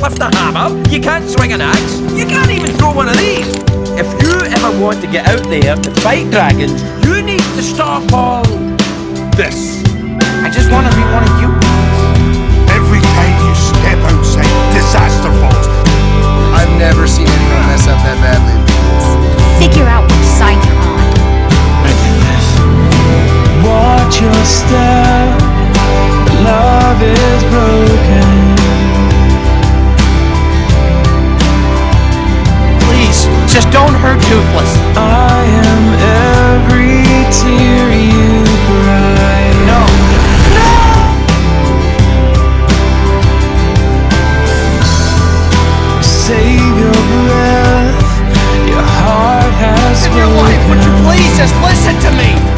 lift a hammer, you can't swing an axe, you can't even throw one of these. If you ever want to get out there to fight dragons, you need to stop all this. I just want to be one of you. Every time you step outside, disaster falls. I've never seen anyone mess up that badly. Figure out which side you're on. Watch your step, love is broken. Please, just don't hurt Toothless. I am every tear you cry. No. Save your breath, your heart has In your life, would you spoken. please just listen to me?